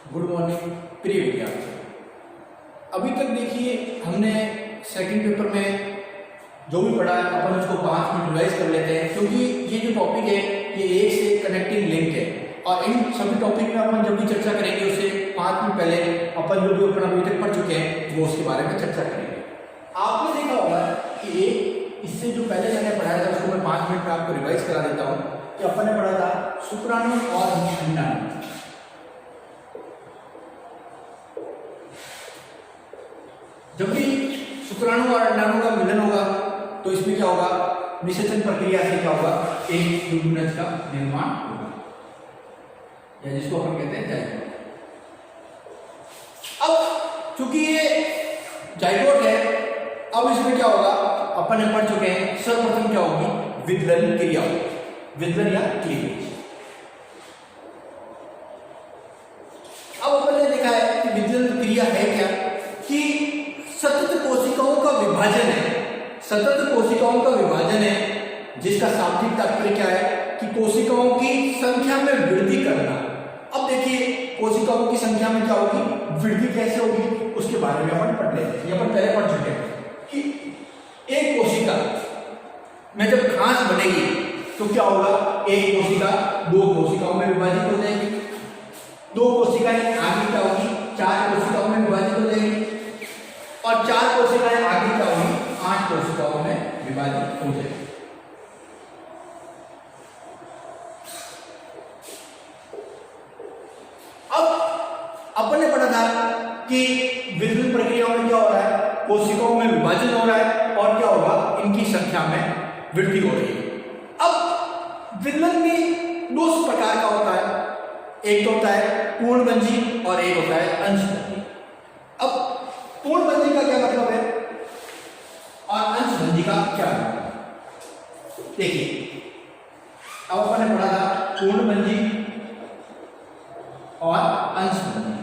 Good morning प्रिय विद्यार्थी। अभी तक देखिए हमने सेकंड पेपर में जो भी पढ़ा है अपन उसको 5 मिनट रिवाइज कर लेते हैं, क्योंकि ये जो टॉपिक है ये एक से कनेक्टिंग लिंक है और इन सभी टॉपिक में अपन जब भी चर्चा करेंगे उससे 5 मिनट पहले अपन जो भी अपन अभी तक पढ़ चुके हैं वो उसके बारे में चर्चा करेंगे। आपने देखा होगा कि इससे जो पहले मैंने पढ़ाया था उसको मैं 5 मिनट में आपको रिवाइज करा देता हूँ कि अपन ने पढ़ा था शुक्राणु और अंडाणु। जब भी शुक्राणु और अंडाणु का मिलन होगा तो इसमें क्या होगा, निषेचन प्रक्रिया से क्या होगा, एक युग्मनज का निर्माण होगा या जिसको अपन कहते हैं जाइगोट। अब चूंकि ये जाइगोट है, अब इसमें क्या होगा अपन ने पढ़ चुके हैं, सर्वप्रथम क्या होगी, विदलन क्रिया होगी, विदलन या क्लीवेज। अब अपन ने देखा है कि विदलन क्रिया है क्या, कि सतत कोशिकाओं का विभाजन है, सतत कोशिकाओं का विभाजन है जिसका शाब्दिक तात्पर्य क्या है कि कोशिकाओं की संख्या में वृद्धि करना। अब देखिए कोशिकाओं की संख्या में क्या होगी, वृद्धि कैसे होगी उसके बारे में अपन पढ़ लेते हैं। ये अपन पहले पढ़ चुके हैं कि एक कोशिका में जब खांच बनेगी तो क्या होगा, एक कोशिका दो कोशिकाओं में विभाजित हो जाएगी, दो कोशिकाएं आगे क्या होगी, 4 कोशिकाओं में विभाजित हो जाएगी और 4 कोशिकाएं आगे क्या होगी, 8 कोशिकाओं में विभाजित हो जाएगी। अब अपन ने पढ़ा था कि विद्युत प्रक्रियाओं में क्या हो रहा है, कोशिकाओं में विभाजन हो रहा है और क्या होगा, इनकी संख्या में वृद्धि हो रही है। अब विदलन भी 2 प्रकार का होता है, एक तो होता है पूर्णभंजी और एक होता है अंशभंजी। अब पूर्णभंजी का क्या मतलब है और अंशभंजी का क्या मतलब है, देखिए अब अपन ने पढ़ा था पूर्णभंजी और अंशभंजी।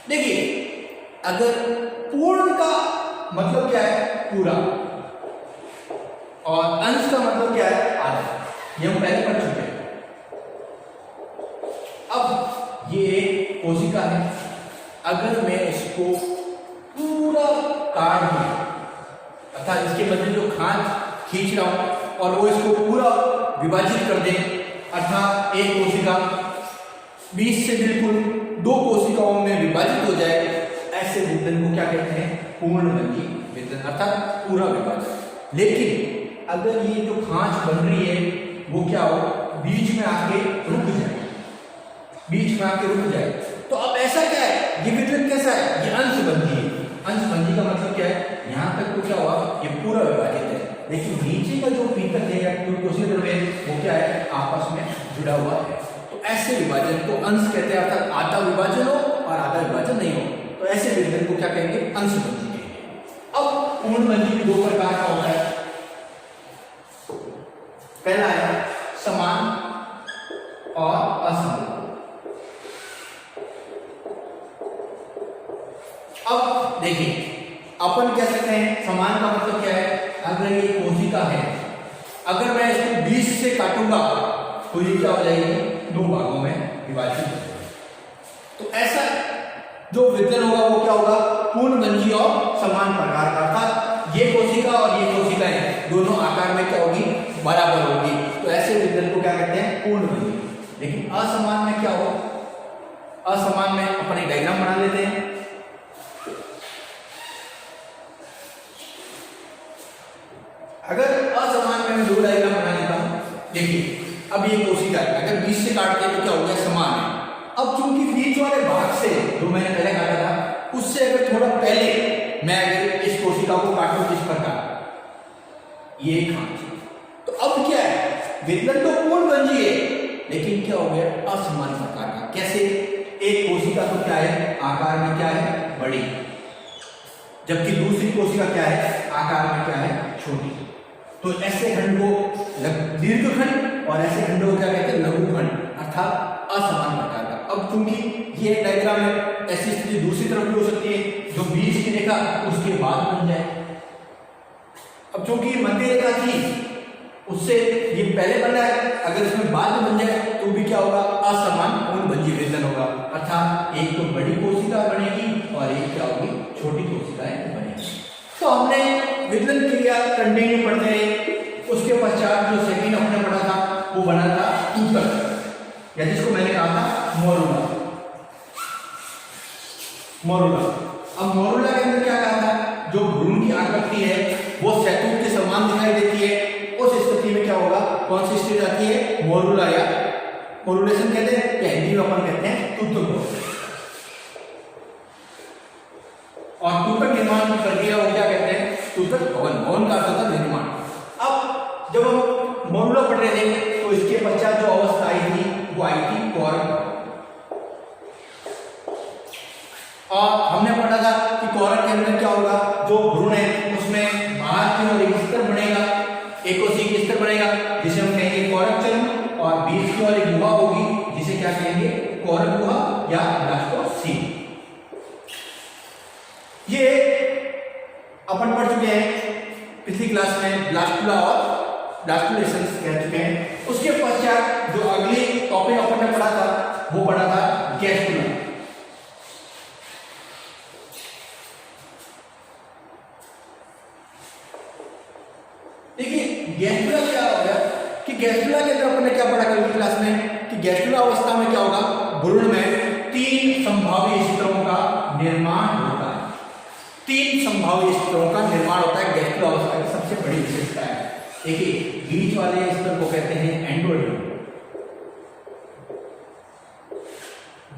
देखिए अगर पूर्ण का मतलब क्या है, पूरा, और अंश का मतलब क्या है, आधा, ये हम पहले पढ़ चुके हैं। अब ये एक कोशिका है, अगर मैं इसको पूरा काट दूं, अर्थात इसके बदले जो खांच खींच रहा हूं और वो इसको पूरा विभाजित कर दे, अर्थात एक कोशिका बीच से बिल्कुल 2 कोशिकाओं में विभाजित हो जाए, ऐसे विदलन को क्या कहते हैं, पूर्णभंजी विदलन, अर्थात पूरा विभाजन। लेकिन अगर ये जो खांच बन रही है वो क्या हो, बीच में आके रुक जाए, बीच में आके रुक जाए, तो अब ऐसा क्या है, ये विदलन कैसा है, ये अंशभंजी है। अंशभंजी का मतलब क्या है, यहां तक तो क्या हुआ, ये पूरा विभाजित है, लेकिन नीचे का जो पीतक है या कोशिका में वो क्या है, आपस में जुड़ा हुआ है। तो ऐसे विभाजन को अंश कहते हैं, अर्थात आधा विभाजन हो और आधा विभाजन नहीं हो, तो ऐसे विदलन को क्या कहेंगे, अंशभंजी कहेंगे। अब पूर्णभंजी भी 2 प्रकार का होता है, पहला है समान और असमान। अब देखिए अपन कह सकते हैं समान का मतलब क्या है, अगर ये कोशिका है, अगर मैं इसको 20 से काटूंगा तो ये क्या हो जाएगी, 2 भागों में विभाजित हो जाएगी। तो ऐसा जो विदलन होगा वो क्या होगा, पूर्णभंजी और समान प्रकार का, अर्थात ये कोशिका और ये कोशिकाएं दोनों आकार में क्या होगी, बराबर होगी, तो ऐसे विदलन को क्या कहते हैं, पूर्णभंजी। लेकिन असमान में क्या हो, असमान में अपन एक डायग्राम बना लेते हैं। अगर असमान में मैं 2 डायग्राम बना लेता हूं, देखिए अब ये कोशिका है, अगर 20 से काटते हैं तो क्या हो गया, समान है। अब चूंकि बीच वाले भाग से जो मैंने पहले काटा था उससे अगर थोड़ा पहले मैं अगर इस कोशिका को काटूं इस प्रकार, ये खांच, तो अब क्या है, विदलन तो पूर्णभंजी है लेकिन क्या हो गया, असमान प्रकार का। कैसे, एक कोशिका तो क्या है, आकार में क्या है, बड़ी, जबकि दूसरी कोशिका क्या है, आकार में क्या है, छोटी। तो ऐसे खंड को दीर्घखंड और ऐसे खंडों को क्या कहते हैं, लघुखंड, अर्थात असमान प्रकार का। अब चूंकि ये एक डायग्राम है, ऐसी स्थिति दूसरी तरफ भी हो सकती है, जो बीच की रेखा उसके बाद बन जाए। अब चूंकि मध्य रेखा थी उससे ये पहले बन रहा है, अगर इसमें बाद में बन जाए तो भी क्या होगा, असमान पूर्णभंजी वेदन होगा, अर्थात एक तो बड़ी कोशिका बनेगी और एक क्या होगी, छोटी कोशिकाएं बनेगी। तो हमने विदलन क्रिया कंटिन्यू पढ़ते रहे। उसके पश्चात जो सेकंड हमने पढ़ा था वो बना था ऊतक, या जिसको मैंने कहा था मोरुला। अब मोरुला के अंदर क्या कहा था, जो भ्रूण की आकृति है वो शहतूत के समान दिखाई देती है, उस स्थिति में क्या होगा, कौन सी स्टेज आती है, मोरुला या मोरुलेशन कहते हैं, या हिंदी में अपन कहते हैं तूतक। और तूतक निर्माण की प्रक्रिया वो क्या कहते हैं, तूतक भवन। भवन का अर्थ होता है निर्माण। अब जब हम मोरुला पढ़ रहे थे तो इसके पश्चात जो अवस्था आई थी वो आई थी कौरक। और हमने पढ़ा था कि कौरक के अंदर क्या होगा, जो भ्रूण है उसमें बाहर की ओर एक स्तर बनेगा, एकोसिक स्तर बनेगा जिसे हम कहेंगे कौरक चर्म, और बीच की ओर एक गुहा होगी जिसे क्या कहेंगे, कौरक गुहा या ब्लास्टोसील। ये अपन पढ़ चुके हैं पिछली क्लास में, ब्लास्टुला और ब्लास्टुलेशंस कह चुके हैं। उसके पश्चात जो अगली टॉपिक अपन ने पढ़ा था वो पढ़ा था गैस्ट्रुला। देखिए गैस्ट्रुला क्या हो गया कि गैस्ट्रुला के अंदर अपन ने क्या पढ़ा कल की क्लास में, कि गैस्ट्रुला अवस्था में क्या होगा, भ्रूण में 3 संभावी स्तरों का निर्माण होता है। 3 संभावी स्तरों का निर्माण होता है गैस्ट्रुला अवस्था की सबसे बड़ी विशेषता है। देखिए बीच वाले स्तर को कहते हैं एंडोड्रम,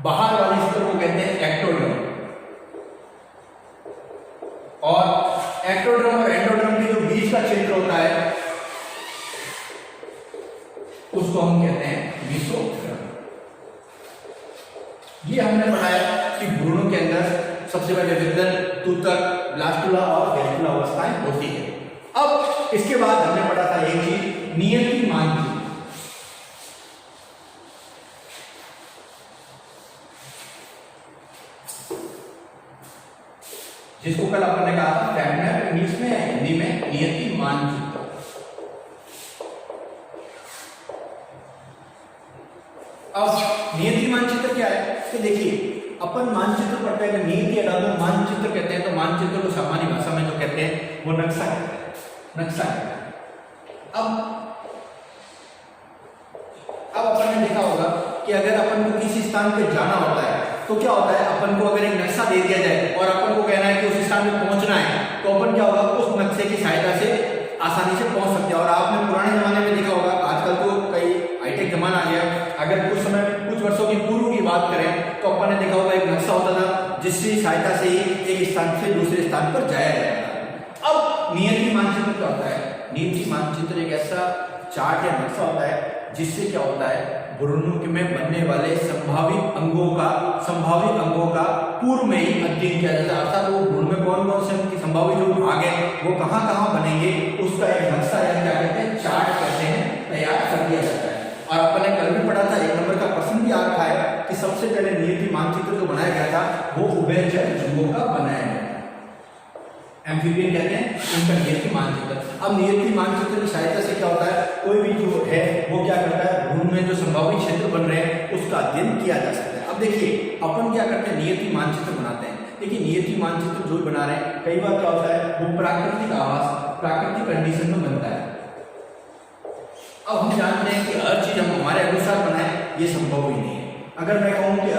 बाहर वाले स्तर को कहते हैं एक्टोड्रम, और एक्टोड्रम और एंडोड्रम के जो बीच का क्षेत्र होता है उसको हम कहते हैं मेसोड्रम। ये हमने पढ़ाया कि भ्रूणों के अंदर सबसे पहले विदलन, तूतक, ब्लास्टुला और गैस्ट्रुला अवस्थाएं होती है। अब इसके बाद हमने पढ़ा था एक चीज, नियति मानचित्र, जिसको कल अपन ने कहा था फ्रैगमेंट, इंग्लिश में, हिंदी में नियति मानचित्र। अब नियति मानचित्र क्या है, तो देखिए अपन मानचित्र पढ़ते हैं, नियति हटा दो, मानचित्र कहते हैं, तो मानचित्र को सामान्य भाषा में जो कहते हैं वो नक्शा कहते हैं, नक्शा कहते हैं। अब अपन ने देखा होगा कि अगर अपन को किसी स्थान पे जाना होता है तो क्या होता है, अपन को अगर एक नक्शा दे दिया जाए और अपन को कहना है कि उस स्थान पे पहुंचना है, तो अपन क्या होगा, उस नक्शे की सहायता से आसानी से पहुंच सकते हैं। और आपने पुराने जमाने में देखा होगा, आजकल तो कई हाईटेक जमाना आ गया, अगर कुछ समय कुछ वर्षों की पूर्व की बात करें तो अपन ने देखा होगा एक नक्शा होता था जिसकी सहायता से ही एक स्थान से दूसरे स्थान पर जाया जाता था। अब नियति मानचित्र क्या होता है, नियति मानचित्र एक ऐसा चार्ट या नक्शा होता है जिससे क्या होता है, भ्रूण में बनने वाले संभावित अंगों का पूर्व में ही अध्ययन किया जाता है। अर्थात वो भ्रूण में कौन कौन से उनकी संभावित जो भाग है वो कहाँ कहाँ बनेंगे उसका एक नक्शा या क्या कहते हैं, चार्ट कहते हैं, तैयार कर दिया जाता है। और अपन ने कल भी पढ़ा था, 1 नंबर का प्रश्न भी आ रखा है कि सबसे पहले नियति मानचित्र जो बनाया गया था वो उभयचर जीवों का बनाया गया, एम्फीबियन कहते हैं उनका नियति मानचित्र। अब नियति मानचित्र की सहायता से क्या होता है, कोई भी जो है वो क्या करता है, भ्रूण में जो संभावित क्षेत्र बन रहे हैं उसका अध्ययन किया जा सकता है। अब देखिए अपन क्या करते हैं, नियति मानचित्र बनाते हैं। देखिए नियति मानचित्र जो बना रहे हैं, कई बार क्या होता है वो प्राकृतिक आवास, प्राकृतिक कंडीशन में बनता है। अब हम जानते हैं कि हर चीज हम हमारे अनुसार बनाए ये संभव ही नहीं है। अगर मैं कहूँ कि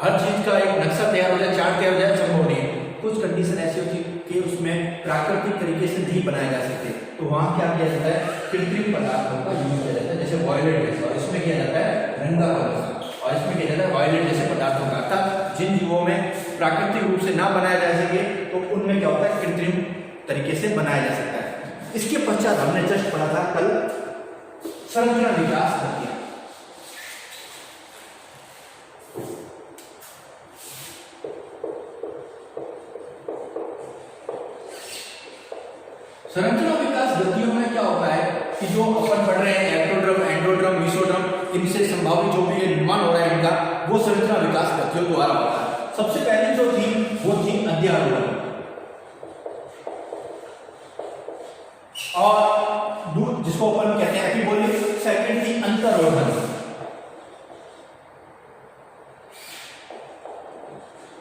हर चीज का एक नक्शा तैयार हो जाए, चार्ट तैयार हो जाए, संभव नहीं है। कुछ कंडीशन ऐसी होती है कि उसमें प्राकृतिक तरीके से नहीं बनाए जा सकते, तो वहां क्या किया जाता है, कृत्रिम पदार्थों का यूज किया जाता है, जैसे वॉयलेट गैस, और इसमें किया जाता है रंगा पदार्थ, और इसमें किया जाता है वॉयलेट जैसे पदार्थों का। अर्थात जिन जीवों में प्राकृतिक रूप से ना बनाया जा सके तो उनमें क्या होता है, कृत्रिम तरीके से बनाया जा सकता है। इसके पश्चात हमने जस्ट पढ़ा था कल संरचना विकास प्रक्रिया। संरचना विकास गतियों में क्या होता है कि जो अपन पढ़ रहे हैं एक्टोड्रम, एंडोड्रम, मेसोड्रम, इनसे संभावित जो भी निर्माण हो रहा है इनका, वो संरचना विकास गतियों द्वारा होता है। सबसे पहले जो थी वो थी अध्यारोहण, और जिसको अपन कहते हैं एपिबोलिक, सेकंड थी अंतरोधन।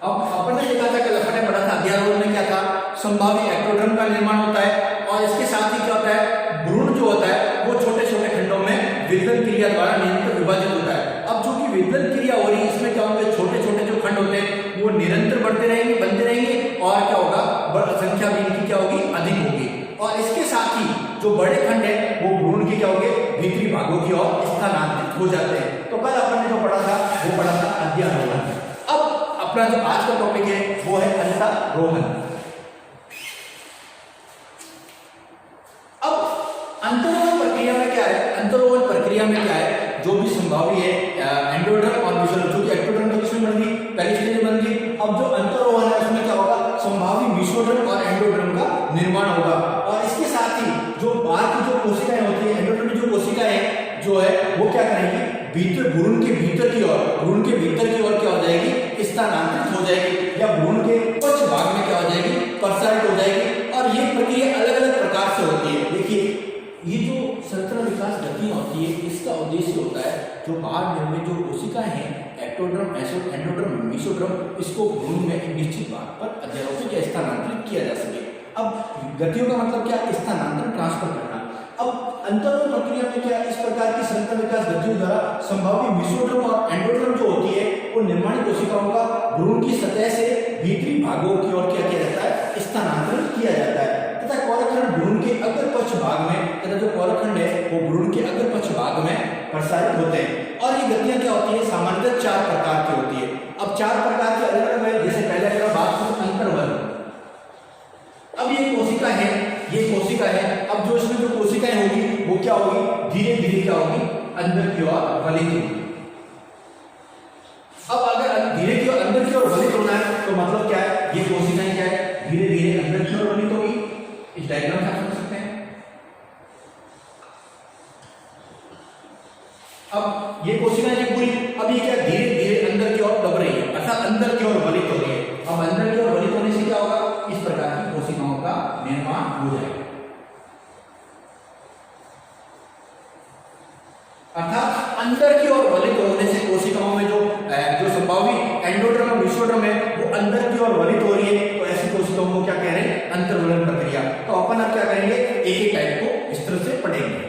अब अपन ने देखा था कल अपन ने पढ़ा था अध्यारोहण में क्या था, संभावी एक्टोडर्म का निर्माण होता है और इसके साथ ही क्या होता है, भ्रूण जो होता है वो छोटे छोटे खंडों में विभेदन क्रिया द्वारा निरंतर विभाजित होता है। अब जो कि विभेदन क्रिया हो रही है इसमें क्या होंगे, छोटे छोटे जो खंड होते हैं वो निरंतर बढ़ते रहेंगे, बनते रहेंगे और क्या होगा, संख्या भी इनकी क्या होगी, अधिक होगी। और इसके साथ ही जो बड़े खंड है वो भ्रूण के क्या होंगे, भीतरी भागों की ओर स्थानांतरित हो जाते हैं। तो कल अपन ने जो पढ़ा था वो पढ़ा था अध्यारोहण। अब अपना जो आज का टॉपिक है वो है अंतरोहण। अब अंतरोहण प्रक्रिया में क्या है, अंतरोहण प्रक्रिया में क्या है, जो भी संभावी है एंडोडर्म और मेसोडर्म, जो कि एक्टोडर्म तो किसमें बन गई, पहली स्टेज बन गई। अब जो अंतरोहण है उसमें क्या होगा, संभावी मेसोडर्म और एंडोडर्म का निर्माण होगा। और इसके साथ ही जो बाहर की जो कोशिकाएं होती है, एंडोडर्म की जो कोशिकाएं जो है वो क्या करेंगी, भीतर भ्रूण के भीतर की ओर, भ्रूण के भीतर की ओर क्या हो जाएगी, स्थानांतरित हो जाएगी या भ्रूण के पक्ष भाग में क्या हो जाएगी, प्रसारित हो जाएगी। और ये प्रक्रिया अलग अलग प्रकार से होती है। देखिए ये जो संतरण विकास गतियां होती है इसका उद्देश्य होता है जो बाहर निर्मित जो कोशिकाएं हैं एक्टोडर्म, एंडोडर्म, मेसोडर्म, इसको भ्रूण में एक निश्चित भाग पर अध्यारोपित या स्थानांतरित किया जा सके। अब गतियों का मतलब क्या, स्थानांतरण, ट्रांसफर करना। अब अंतरोहण प्रक्रिया में क्या, इस प्रकार की संतरण विकास गतियों द्वारा संभावी मेसोडर्म और एंडोडर्म जो होती है वो निर्माण कोशिकाओं का भ्रूण की सतह से भीतरी भागों की ओर क्या किया जाता है, स्थानांतरण किया जाता है। तथा कोरखंड भ्रूण के अग्र पक्ष भाग में, तथा जो कोरखंड है वो भ्रूण के अग्र पक्ष भाग में प्रसारित होते हैं। और ये गतियां क्या होती है, सामान्यतः 4 प्रकार की होती है। अब 4 प्रकार के अलग अलग है, जैसे पहले अगर बात करूं अंतर्वलन। अब ये कोशिका है, ये कोशिका है। अब जो इसमें जो कोशिकाएं होगी वो क्या होगी, धीरे धीरे क्या होगी, अंदर की ओर वलित होगी। अब अगर धीरे की ओर अंदर की ओर वलित होना है तो मतलब क्या है, ये कोशिकाएं क्या है, धीरे धीरे अंदर की ओर वलित होगी। इस डायग्राम से आप समझ सकते हैं। अब ये कोशिकाएं जो पूरी, अब ये क्या धीरे धीरे अंदर की ओर दब रही है, अर्थात अंदर की ओर वलित हो रही है। अब अंदर की ओर वलित होने से क्या होगा, इस प्रकार की कोशिकाओं का निर्माण हो जाएगा। अर्थात अंदर की ओर वलित होने से कोशिकाओं में जो संभावी एंडोडर्म और मेसोडर्म है वो अंदर की ओर वलित हो रही है, तो ऐसी कोशिकाओं को क्या कह रहे हैं, अंतर्वलन प्रक्रिया। तो अपन अब क्या करेंगे, एक एक टाइप को इस तरह से पढ़ेंगे।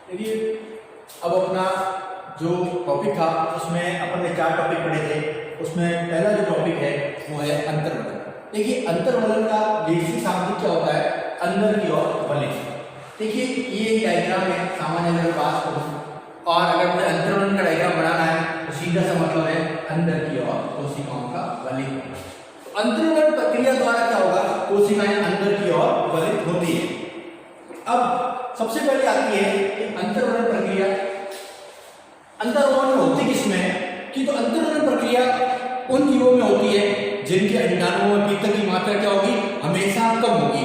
देखिए अब अपना जो टॉपिक था उसमें अपन ने 4 टॉपिक पढ़े थे। उसमें पहला जो टॉपिक है वो है अंतर्वलन। देखिए अंतर्वलन का बेसिक शाब्दिक क्या होता है, अंदर की ओर वलित। देखिए ये डायग्राम है, सामान्य अगर बात करूं और अगर मुझे अंतर्वलन का डायग्राम बनाना है तो सीधा सा मतलब है अंदर की ओर कोशिकाओं का वलित। तो अंतर्वलन प्रक्रिया द्वारा क्या होगा, कोशिकाएं अंदर की ओर वलित होती है। अब सबसे पहले आती है अंतर्वलन प्रक्रिया। अंतर्वलन होती किसमें कि तो अंतर्वलन प्रक्रिया उन जीवों में होती है जिनके अंडाणुओं में पित्त की मात्रा क्या होगी, हमेशा कम होगी।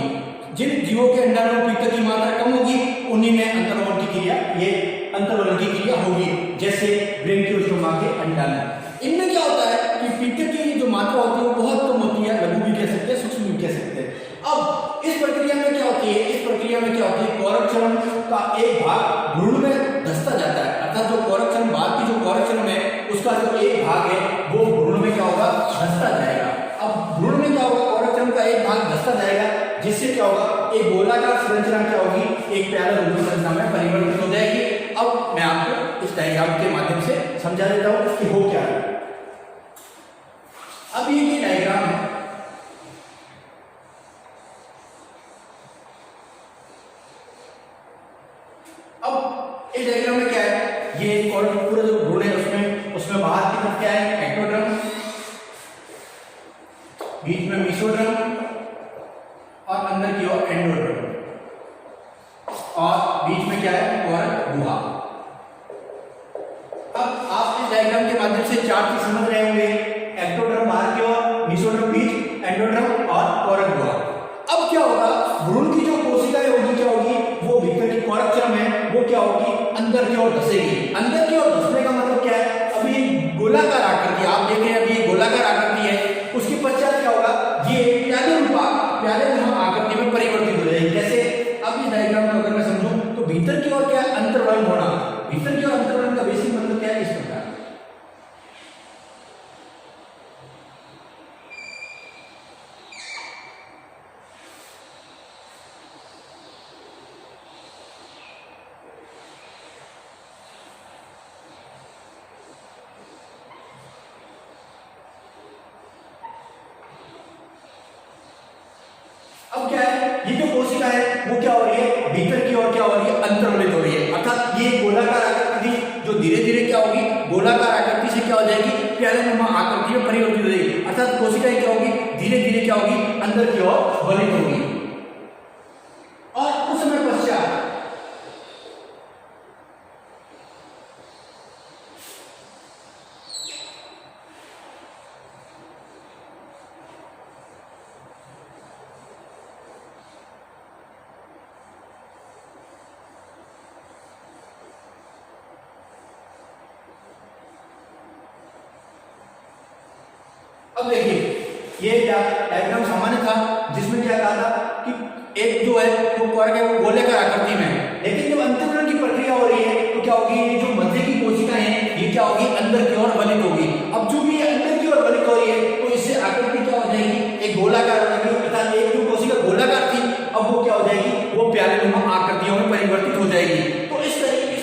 जिन जीवों के अंडाणुओं में पित्त की मात्रा कम होगी उन्हीं में अंतर्वलन की क्रिया, ये अंतर्वलन की क्रिया होगी। जैसे ब्रैंकियोस्टोमा के अंडाणु, इनमें क्या होता है कि पित्त की जो मात्रा होती है वो बहुत कम होती है, लघु भी कह सकते हैं, सूक्ष्म भी कह सकते हैं। अब इस प्रक्रिया में क्या होती है, इस प्रक्रिया में क्या होती है, कोरकचरण का एक भाग भ्रूण में धंसता जाता है। अर्थात जो कोरकचरण, बाहर की जो कोरकचरण है उसका जो एक भाग है वो भ्रूण में क्या होगा, धंसता जाएगा। अब जिससे क्या होगा, एक गोलाकार संरचना क्या होगी, एक पैरेलल संरचना में परिवर्तित हो जाएगी। अब मैं आपको इस डायग्राम के माध्यम से समझा देता हूं कि हो क्या है। अब ये डायग्राम है, अब इस डायग्राम में क्या है, ये पूरा जो भ्रूण है उसमें बाहर की तरफ क्या है, एक्टोडर्म, बीच में मेसोडर्म और अंदर की ओर एंडोडर्म, और बीच में क्या है, कोरक गुहा। अब आप इस डायग्राम के माध्यम से चार चीज समझ रहे होंगे, एक्टोडर्म बाहर की ओर, मेसोडर्म बीच, एंडोडर्म और कोरक गुहा। अब क्या होगा, भ्रूण की जो कोशिकाएं होगी क्या होगी, वो भीतर की कोरक चर्म है वो क्या होगी, अंदर की ओर धसेगी। अंदर की ओर धसने का मतलब क्या है, अभी गोलाकार आकृति आप देखें, अभी गोलाकार आकृति है, उसके पश्चात क्या होगा, ये प्याले आकृति में परिवर्तित हो जाएगी। जैसे अब इस डायग्राम को अगर मैं समझूं तो भीतर की ओर क्या है, अंतर्वलन होना। भीतर की ओर अंतर्वलन का बेसिक मतलब क्या है, इस प्रकार। अब क्या है, ये जो कोशिका है वो क्या हो रही है, भीतर की ओर क्या हो रही है, अंतर्वलित हो रही है। अर्थात ये गोलाकार आकृति जो धीरे धीरे क्या होगी, गोलाकार आकृति से क्या हो जाएगी, प्यालेनुमा आकृति में परिवर्तित हो जाएगी। अर्थात कोशिकाएं क्या होगी, धीरे धीरे क्या होगी, अंदर की ओर वलित होगी। और कुछ समय पश्चात अब देखिए, ये डायग्राम सामान्य था जिसमें क्या कहा था कि एक जो है वो कोरक है वो गोलाकार आकृति में है, लेकिन जब अंतर्वलन की प्रक्रिया हो रही है तो क्या होगी, ये जो मध्य की कोशिकाएं हैं ये क्या होगी, अंदर की ओर वलित होगी। अब चूंकि ये अंदर की ओर वलित हो रही है तो इससे आकृति क्या हो जाएगी, एक गोलाकार हो जाएगी। अर्थात एक जो कोशिका गोलाकार थी अब वो क्या हो जाएगी, वो प्यालेनुमा आकृतियों में परिवर्तित हो जाएगी। तो इस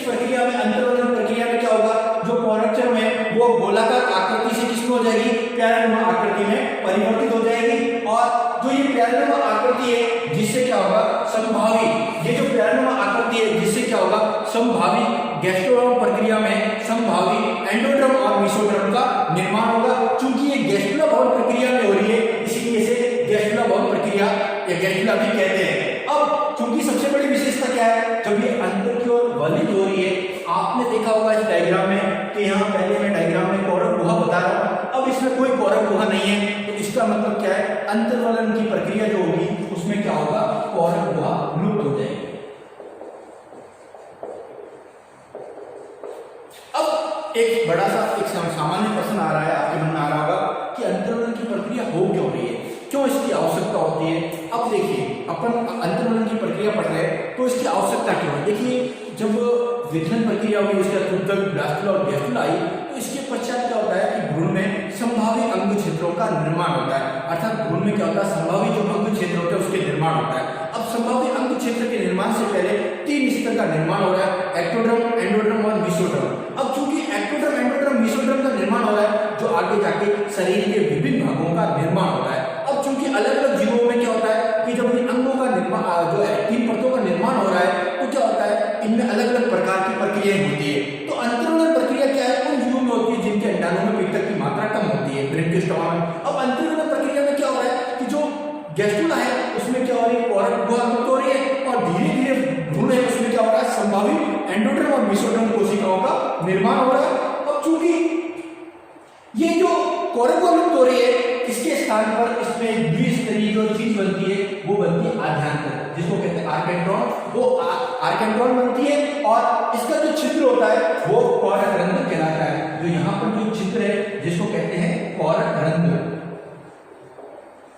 प्रक्रिया में, अंतर्वलन प्रक्रिया में क्या होगा, जो कोरक चर्म है वो गोलाकार आकृति से किसमें हो जाएगी, प्यालेनुमा आकृति में परिवर्तित हो जाएगी। और जो ये प्यालेनुमा आकृति है जिससे क्या होगा, संभावी, ये जो प्यालेनुमा आकृति है जिससे क्या होगा, संभावी गैस्ट्रोड्रम प्रक्रिया में संभावी एंडोड्रम और मेसोड्रम का निर्माण होगा। चूंकि ये गैस्ट्रुला भवन प्रक्रिया में हो रही है इसीलिए इसे गैस्ट्रुला भवन प्रक्रिया या गैस्ट्रुला भी कहते हैं। अब चूंकि सबसे बड़ी विशेषता क्या है, जब ये अंदर की ओर वलित हो रही है, आपने देखा होगा इस डायग्राम में कि यहाँ पहले मैं डायग्राम में कोरक गुहा बता रहा हूँ, अब इसमें कोई कोरक गुहा नहीं है, तो इसका मतलब क्या है, अंतर्वलन की प्रक्रिया जो होगी उसमें क्या होगा, कोरक गुहा लुप्त हो जाएगी। अब एक बड़ा सा एक सामान्य प्रश्न आ रहा है, आपके मन में आ रहा होगा कि अंतर्वलन की प्रक्रिया हो क्यों रही है, क्यों इसकी आवश्यकता होती है। अब देखिए, अपन अंतर्वलन की प्रक्रिया पढ़ रहे हैं तो इसकी आवश्यकता क्यों है। देखिए, जब विघटन प्रक्रिया हुई, उसके बाद ब्लास्टुला और गैस्ट्रुला आई, तो इसके पश्चात क्या होता है कि भ्रूण में संभावी अंग क्षेत्रों का निर्माण होता है। अर्थात भ्रूण में क्या होता है, संभावी जो अंग क्षेत्र होते हैं उसके निर्माण होता है। अब संभावी अंग क्षेत्र के निर्माण से पहले तीन स्तर का निर्माण हो रहा है, एक्टोड्रम, एंडोड्रम और मेसोड्रम। अब चूंकि एक्टोड्रम, एंडोड्रम, मेसोड्रम का निर्माण हो रहा है, जो आगे जाके शरीर के विभिन्न भागों का निर्माण होता है। अब चूंकि अलग अलग जीवों में क्या होता है कि जब इन अंगों का निर्माण, जो है तीन परतों का निर्माण हो रहा है, तो क्या होता है, इनमें अलग अलग प्रकार की प्रक्रियाएं होती है। तो अंतर्वलन प्रक्रिया क्या है, उन जीवों में होती है जिनके अंडाणुओं में पित्तक की मात्रा कम होती है, ब्रेनकिस्टोमा में। अब अंतर्वलन प्रक्रिया में क्या हो रहा है कि जो गैस्ट्रुला है उसमें क्या हो रही है, कोरक गुहा लुप्त हो रही है, और धीरे धीरे भ्रूण है उसमें क्या हो रहा है, संभावी एंडोड्रम और मेसोड्रम कोशिकाओं का निर्माण हो रहा है। अब चूंकि ये जो कोरक गुहा लुप्त हो रही है, इसके स्थान पर इसमें द्विस्तरीय जो चीज बनती है वो बनती है आध्यांतर, जिसको कहते हैं आर्केंट्रॉन। वो आर्केंट्रॉन बनती है और इसका जो छिद्र होता है वो कोरक रंध्र कहलाता है। जो यहाँ पर जो छिद्र है जिसको कहते हैं कोरक रंध्र,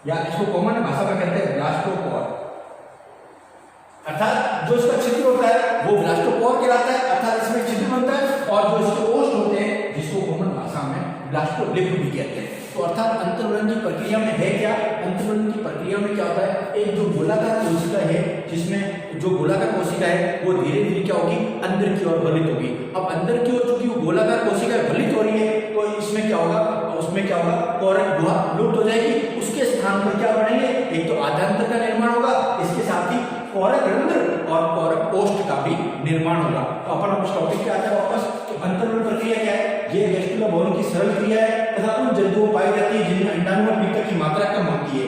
या इसको कॉमन भाषा में कहते हैं ब्लास्टोपोर। अर्थात जो इसका छिद्र होता है वो ब्लास्टोपोर कहलाता है, अर्थात इसमें छिद्र बनता है, और जो इसके ओष्ठ होते हैं जिसको कॉमन भाषा में ब्लास्टोलिप भी कहते हैं। तो अर्थात अंतर्वलन की प्रक्रिया में है क्या, अंतर्वलन की प्रक्रिया में क्या होता है, एक जो गोलाकार कोशिका है, जिसमें जो गोलाकार कोशिका है वो धीरे धीरे क्या होगी, अंदर की ओर बलित होगी। अब अंदर की ओर चूंकि वो गोलाकार कोशिका बलित हो रही है, तो इसमें क्या होगा, उसमें क्या होगा, कोरक गुहा लुप्त हो जाएगी। उसके स्थान पर क्या बनेंगे, एक तो आधांतर का निर्माण होगा, इसके साथ ही कोरक रंध्र और कोरक कोष्ठ का भी निर्माण होगा। तो अपन उस टॉपिक पे आते हैं वापस। अंतर्वलन प्रक्रिया क्या है, ये गैस्ट्रुला भवन की सरल क्रिया है तथा उन जंतुओं पाई जाती है जिनमें अंडाणु और पित्त की मात्रा कम होती है,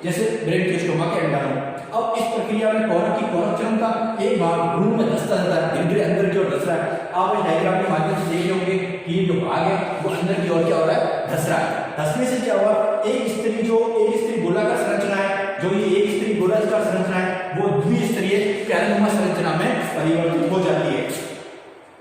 जैसे ब्रैंकियोस्टोमा के अंडाणु। अब इस प्रक्रिया में कोरक की कोरक चरण का एक भाग भ्रूण में धंसता जाता है, धीरे धीरे अंदर की ओर धंस रहा है। आप इस डायग्राम के माध्यम से देख होंगे कि ये जो भाग है वो अंदर की ओर क्या हो रहा है, धंस रहा है। धंसने से क्या हुआ, एक स्त्री गोलाकार संरचना है, जो ये एक स्त्री गोलाकार संरचना है वो द्विस्तरीय प्यालेनुमा संरचना में परिवर्तित हो जाती है।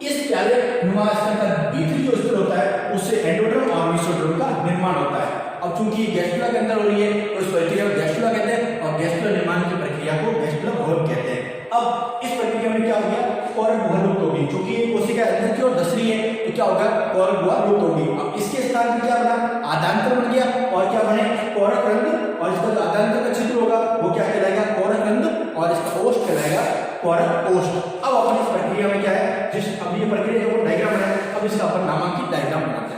इस प्यालेनुमा स्तर का भीतरी जो स्तर होता है उससे एंडोड्रम और मेसोड्रम का निर्माण होता है। अब चूंकि गैस्ट्रुला के अंदर हो रही है तो इस प्रक्रिया को गैस्ट्रुला कहते हैं और गैस्ट्रुला निर्माण की प्रक्रिया को गैस्ट्रुला भवन कहते हैं। अब इस प्रक्रिया में क्या हो गया, कोरक गुहा लुप्त होगी। चूंकि ये कोशिका अंदर की ओर धंस रही है तो क्या होगा, कोरक गुहा लुप्त होगी। अब इसके स्थान पर क्या बना, आधांतर बन गया और क्या बने, कोरक रंध्र, और इसका जो आधांतर का छिद्र होगा वो क्या कहलाएगा, कोरक रंध्र, और इसका ओष्ठ कहलाएगा कोरक ओष्ठ। अब अपन इस प्रक्रिया में क्या है, अब ये प्रक्रिया जो डायग्राम है, अब इसका अपन नामांकित डायग्राम बनाते हैं।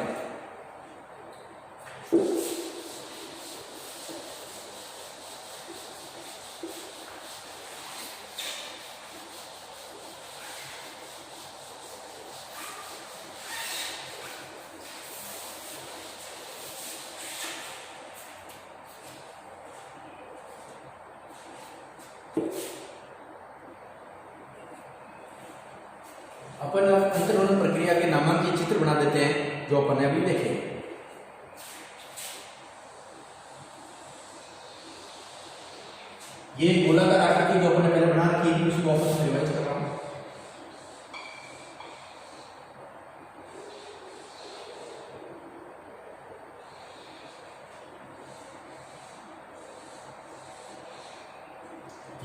अपन अंतर्वलन प्रक्रिया के नामांकित चित्र बना देते हैं जो अपन ने अभी देखे। ये गोलाकार आकृति जो अपन ने पहले बना रखी है, उसको वापस से रिवाइज कर रहा हूं।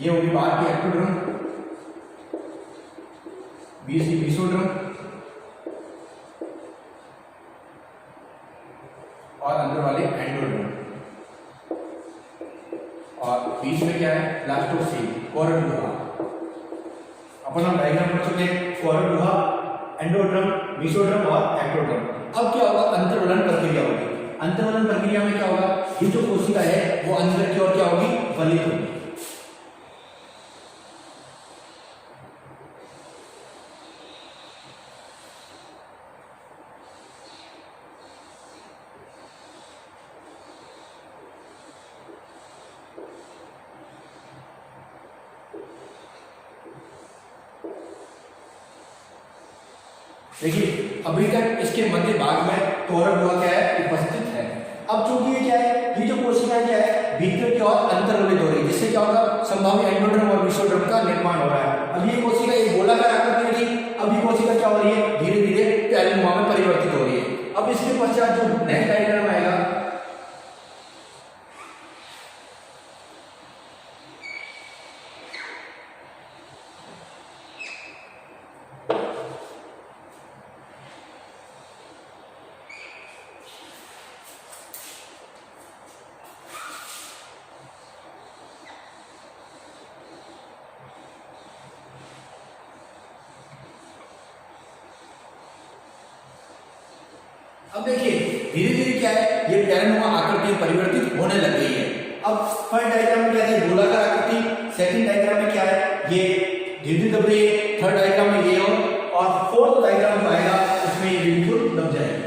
ये होगी बाहर की एक्टोड्रम, बीच की मेसोड्रम और अंदर वाले एंडोड्रम, और बीच में क्या है, ब्लास्टोसील, कोरक गुहा। अपन हम डायग्राम पढ़ चुके हैं, कोरक गुहा, एंडोड्रम, मेसोड्रम और एक्टोड्रम। अब क्या होगा, अंतर्वलन प्रक्रिया होगी। अंतर्वलन प्रक्रिया में क्या होगा, ये जो कोशिका है वो अंदर की ओर क्या होगी, फलित होगी। देखिए अभी तक इसके मध्य भाग में कोरक गुहा क्या है, उपस्थित है। अब चूंकि ये क्या है, ये जो कोशिका क्या है भीतर की ओर अंतर्वलित हो रही है, जिससे क्या होगा, संभाव्य एंडोड्रम और मेसोड्रम का निर्माण हो रहा है। अब ये कोशिका एक गोलाकार आकृति में थी, अब ये कोशिका क्या हो रही है, धीरे धीरे प्यालेनुमा में परिवर्तित हो रही है। अब इसके पश्चात जो नेक्स्ट डायग्राम आएगा, अब देखिए धीरे धीरे क्या है, ये प्यालेनुमा आकृति परिवर्तित होने लग गई है। अब फर्स्ट डायग्राम में क्या है, गोलाकार आकृति, सेकंड डायग्राम में क्या है, ये धीरे धीरे दब रही है, थर्ड डायग्राम में ये और फोर्थ डायग्राम जो आएगा उसमें ये बिल्कुल दब जाएगी।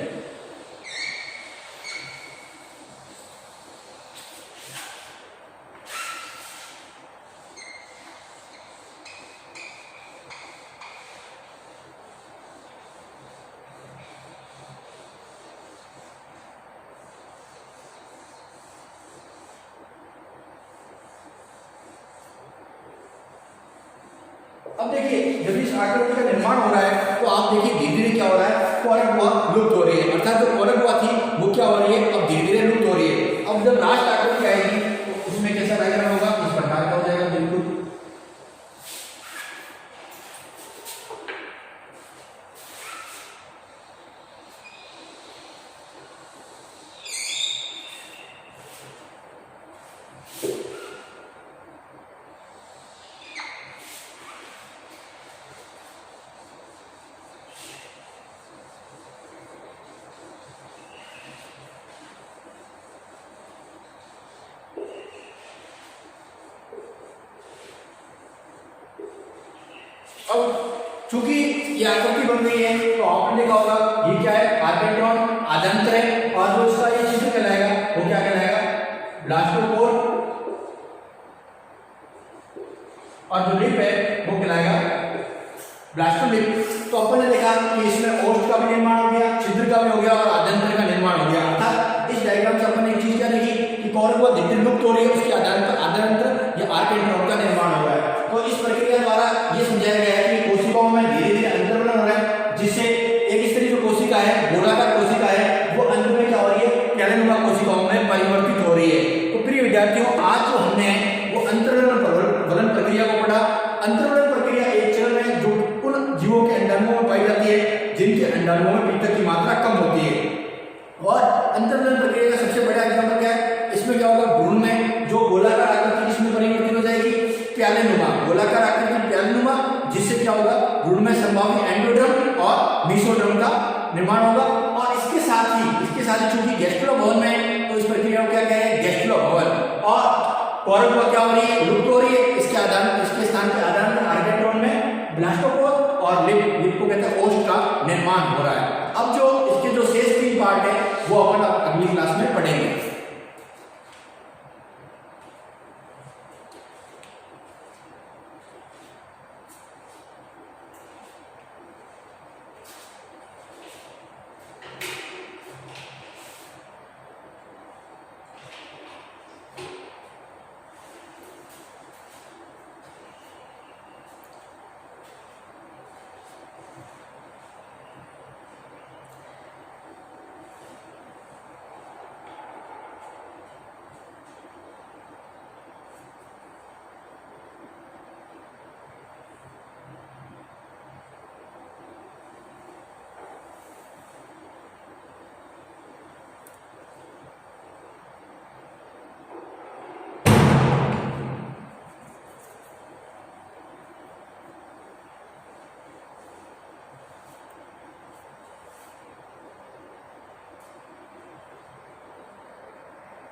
अब देखिए जब इस आकृति का निर्माण हो रहा है तो आप देखिए धीरे धीरे क्या हो रहा है, कोरक गुहा लुप्त हो रही है, अर्थात जो कोरक गुहा थी वो क्या हो रही है, अब धीरे धीरे लुप्त हो रही है। अब जब लास्ट आकृति आएगी तो उसमें कैसा डायग्राम होगा, इस प्रकार का हो जाएगा बिल्कुल। अब चूंकि ये आकृति बन रही है तो आपने देखा होगा ये क्या है, आर्केट्रॉन आद्यंतर है, और जो इसका ये चित्र कहलाएगा वो क्या कहलाएगा, ब्लास्टोपोर, और जो लिप है वो कहलाएगा ब्लास्टोलिप। तो अपन ने देखा कि इसमें ओष्ठ का भी निर्माण हो गया, छिद्र का भी हो गया और आद्यंतर का निर्माण हो गया। अर्थात इस डायग्राम से अपन ने एक चीज क्या देखी कि कौरव अधिकतर लुप्त हो रही है, उसके आद्यंतर या आर्केट्रॉन का निर्माण हो रहा है। तो इस प्रक्रिया द्वारा ये समझाया गया है कि कोशिकाओं में धीरे धीरे अंतर्वलन हो रहा है, जिससे एक स्त्री जो कोशिका है, गोलाकार कोशिका है, वो अंत में क्या हो रही है, प्यालेनुमा कोशिकाओं में परिवर्तित हो रही है। तो प्रिय विद्यार्थियों, आज जो हमने वो अंतर्वलन प्रक्रिया को पढ़ा। अंतर्वलन प्रक्रिया एक चरण है जो उन जीवों के अंडाणुओं में पाई जाती है जिनके अंडाणुओं में पित्त की मात्रा कम होती है। और अंतर्वलन प्रक्रिया का सबसे बड़ा एग्जाम्पल क्या है, इसमें क्या होगा, भ्रूण में जो गोलाकार आकृति किसमें परिवर्तित हो जाएगी, प्यालेनुमा, गोलाकार आकृति प्यालेनुमा, जिससे क्या होगा, भ्रूण में संभावी एंडोड्रम और मेसोड्रम का निर्माण होगा। और इसके साथ ही चूंकि गैस्ट्रो भवन में, तो इस प्रक्रिया को क्या कह रहे हैं, गैस्ट्रो भवन। और कौरव क्या हो रही है, लुप्त हो रही है, इसके स्थान के आधार पर आर्केट्रॉन में ब्लास्टोपोर और लिप को कहते हैं ओष्ठ का निर्माण हो रहा है। अब जो इसके जो शेष 3 पार्ट है वो अपन अगली क्लास में पढ़ेंगे।